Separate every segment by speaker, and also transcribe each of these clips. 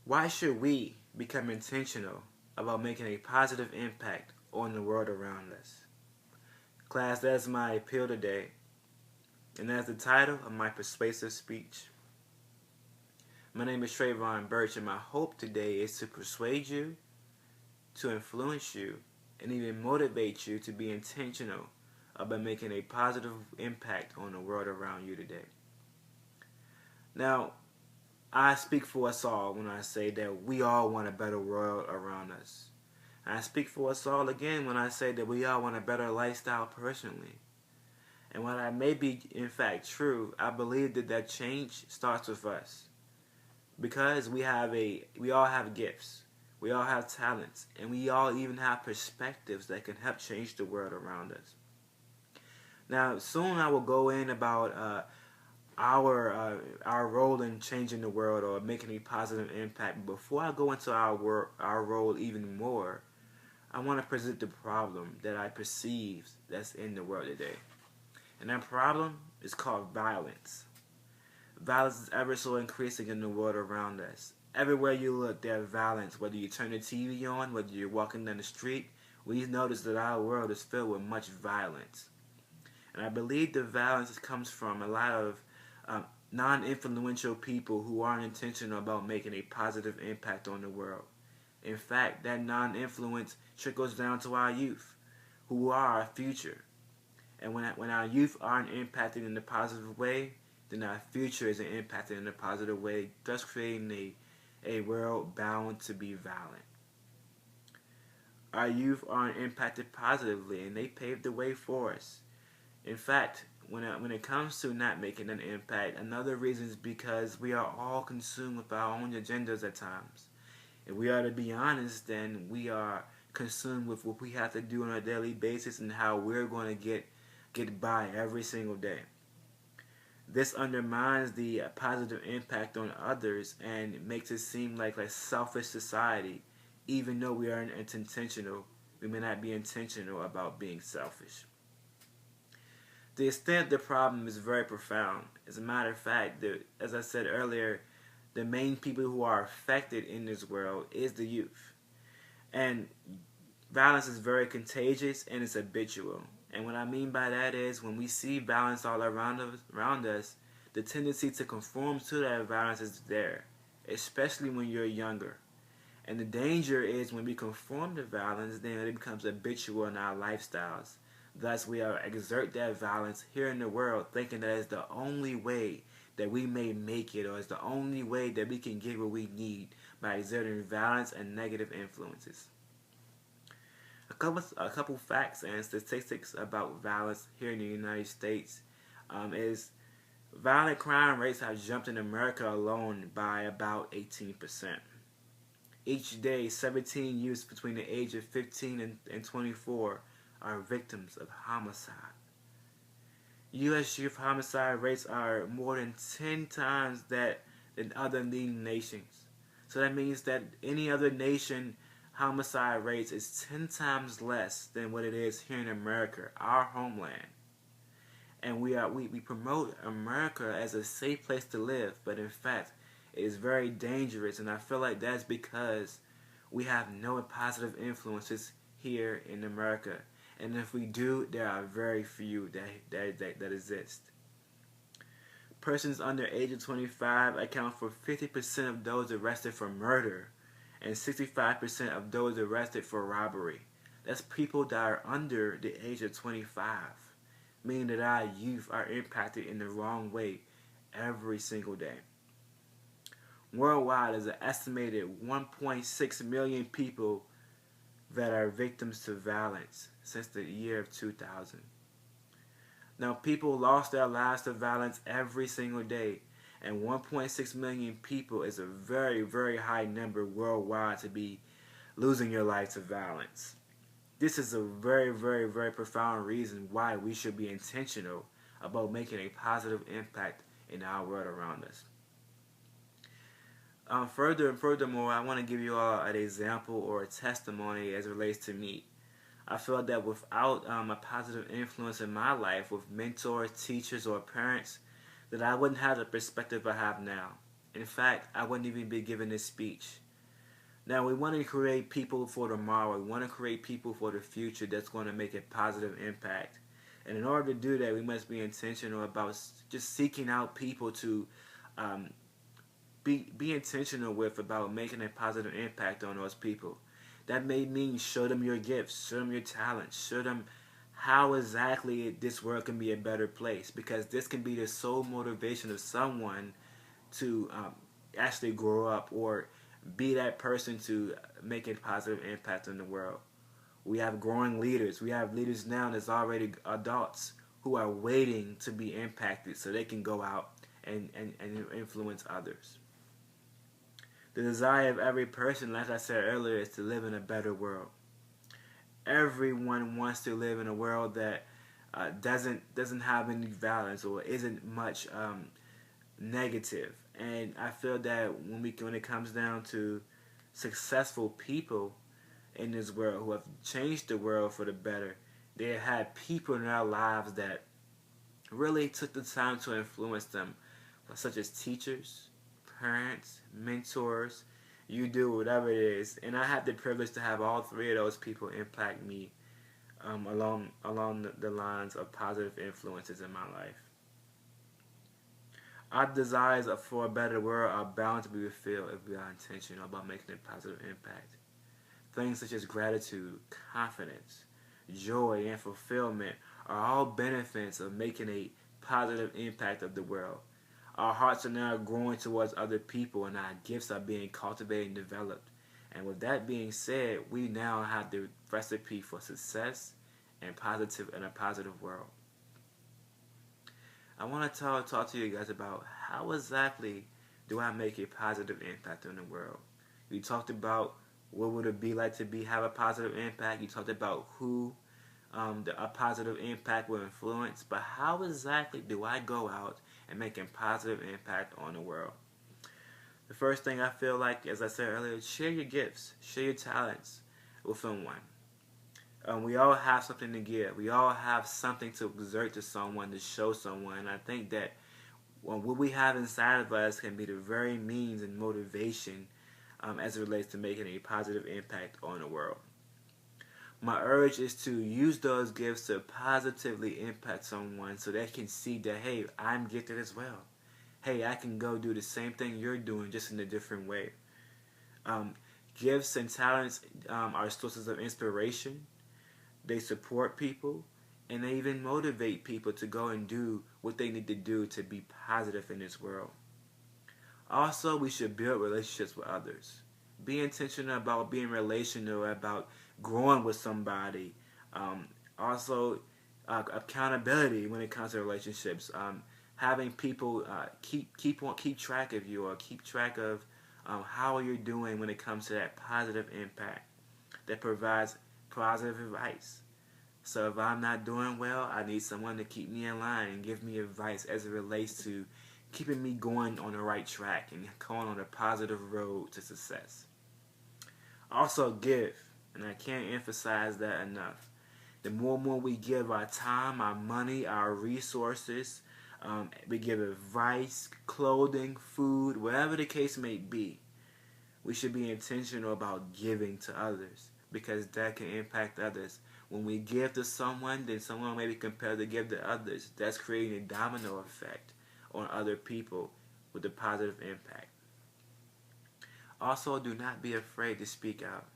Speaker 1: Why should we become intentional about making a positive impact on the world around us? Class, that's my appeal today, and that's the title of my persuasive speech. My name is Trayvon Birch, and my hope today is to persuade you, to influence you, and even motivate you to be intentional about making a positive impact on the world around you today. Now, I speak for us all when I say that we all want a better world around us. And I speak for us all again when I say that we all want a better lifestyle personally. And while that may be in fact true, I believe that change starts with us. Because we all have gifts, we all have talents, and we all even have perspectives that can help change the world around us. Now, soon I will go in about our role in changing the world or making a positive impact. But before I go into our role even more, I want to present the problem that I perceive that's in the world today. And that problem is called violence. Violence is ever so increasing in the world around us. Everywhere you look, there's violence. Whether you turn the TV on, whether you're walking down the street, we notice that our world is filled with much violence. And I believe the violence comes from a lot of non-influential people who aren't intentional about making a positive impact on the world. In fact, that non-influence trickles down to our youth, who are our future. And when our youth aren't impacted in a positive way, then our future isn't impacted in a positive way, thus creating a world bound to be violent. Our youth aren't impacted positively, and they paved the way for us. In fact, when it comes to not making an impact, another reason is because we are all consumed with our own agendas at times. If we are to be honest, then we are consumed with what we have to do on a daily basis and how we're going to get by every single day. This undermines the positive impact on others and makes it seem like a selfish society, even though we aren't intentional. We may not be intentional about being selfish. The extent of the problem is very profound. As a matter of fact, as I said earlier, the main people who are affected in this world is the youth. And violence is very contagious and it's habitual. And what I mean by that is when we see violence all around us, the tendency to conform to that violence is there, especially when you're younger. And the danger is when we conform to violence, then it becomes habitual in our lifestyles. Thus, we exert that violence here in the world, thinking that it's the only way that we may make it, or it's the only way that we can get what we need by exerting violence and negative influences. A couple facts and statistics about violence here in the United States is violent crime rates have jumped in America alone by about 18%. Each day, 17 youths between the age of 15 and 24 are victims of homicide. U.S. youth homicide rates are more than 10 times that in other leading nations. So that means that any other nation homicide rates is 10 times less than what it is here in America, our homeland. And we promote America as a safe place to live, but in fact, it is very dangerous, and I feel like that's because we have no positive influences here in America. And if we do, there are very few that exist. Persons under age of 25 account for 50% of those arrested for murder and 65% of those arrested for robbery. That's people that are under the age of 25, meaning that our youth are impacted in the wrong way every single day. Worldwide, there's an estimated 1.6 million people that are victims to violence since the year of 2000. Now, people lost their lives to violence every single day, and 1.6 million people is a very, very high number worldwide to be losing your life to violence. This is a very, very, very profound reason why we should be intentional about making a positive impact in our world around us. Furthermore, I want to give you all an example or a testimony as it relates to me. I feel that without a positive influence in my life with mentors, teachers, or parents, that I wouldn't have the perspective I have now. In fact, I wouldn't even be giving this speech. Now, we want to create people for tomorrow. We want to create people for the future that's going to make a positive impact. And in order to do that, we must be intentional about just seeking out people to um, be intentional with about making a positive impact on those people. That may mean show them your gifts, show them your talents, show them how exactly this world can be a better place, because this can be the sole motivation of someone to actually grow up or be that person to make a positive impact on the world. We have growing leaders. We have leaders now that's already adults who are waiting to be impacted so they can go out and influence others. The desire of every person, like I said earlier, is to live in a better world. Everyone wants to live in a world that doesn't have any violence or isn't much negative. And I feel that when it comes down to successful people in this world who have changed the world for the better, they had people in their lives that really took the time to influence them, such as teachers, parents, mentors, you do whatever it is. And I had the privilege to have all three of those people impact me along the lines of positive influences in my life. Our desires for a better world are bound to be fulfilled if we are intentional about making a positive impact. Things such as gratitude, confidence, joy, and fulfillment are all benefits of making a positive impact of the world. Our hearts are now growing towards other people, and our gifts are being cultivated and developed. And with that being said, we now have the recipe for success and a positive world. I want to talk to you guys about how exactly do I make a positive impact on the world. We talked about what would it be like to have a positive impact. You talked about who a positive impact will influence. But how exactly do I go out and make a positive impact on the world? The first thing I feel like, as I said earlier, share your gifts, share your talents with someone. We all have something to give. We all have something to exert to someone, to show someone. And I think that what we have inside of us can be the very means and motivation as it relates to making a positive impact on the world. My urge is to use those gifts to positively impact someone so they can see that, hey, I'm gifted as well. Hey, I can go do the same thing you're doing, just in a different way. Gifts and talents are sources of inspiration. They support people, and they even motivate people to go and do what they need to do to be positive in this world. Also, we should build relationships with others. Be intentional about being relational, about growing with somebody. Also, accountability when it comes to relationships. Having people keep track of you, or keep track of how you're doing when it comes to that positive impact that provides positive advice. So if I'm not doing well, I need someone to keep me in line and give me advice as it relates to keeping me going on the right track and going on a positive road to success. Also, give, and I can't emphasize that enough. The more and more we give our time, our money, our resources, we give advice, clothing, food, whatever the case may be, we should be intentional about giving to others, because that can impact others. When we give to someone, then someone may be compelled to give to others. That's creating a domino effect on other people with a positive impact. Also, do not be afraid to speak out.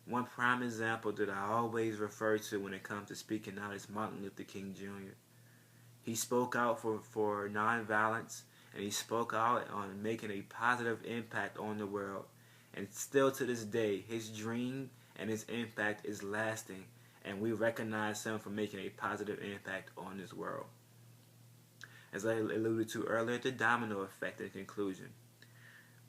Speaker 1: One prime example that I always refer to when it comes to speaking out is Martin Luther King Jr. He spoke out for nonviolence, and he spoke out on making a positive impact on the world. And still to this day, his dream and his impact is lasting, and we recognize him for making a positive impact on this world. As I alluded to earlier, the domino effect in conclusion.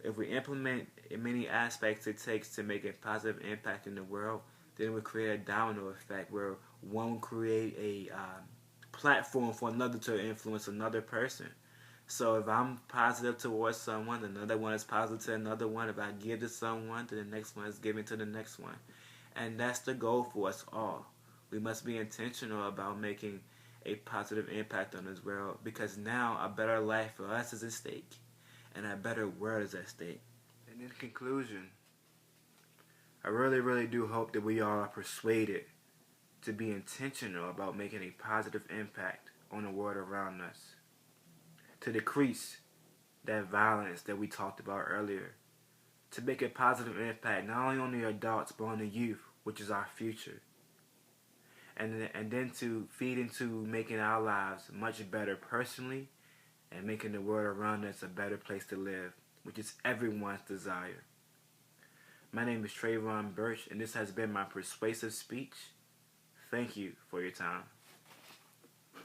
Speaker 1: If we implement many aspects it takes to make a positive impact in the world, then we create a domino effect where one will create a platform for another to influence another person. So if I'm positive towards someone, another one is positive to another one. If I give to someone, then the next one is giving to the next one. And that's the goal for us all. We must be intentional about making a positive impact on this world, because now a better life for us is at stake. and a better world is at stake. And in conclusion, I really, really do hope that we all are persuaded to be intentional about making a positive impact on the world around us, to decrease that violence that we talked about earlier, to make a positive impact not only on the adults but on the youth, which is our future, and then to feed into making our lives much better personally and making the world around us a better place to live, which is everyone's desire. My name is Trayvon Birch, and this has been my persuasive speech. Thank you for your time.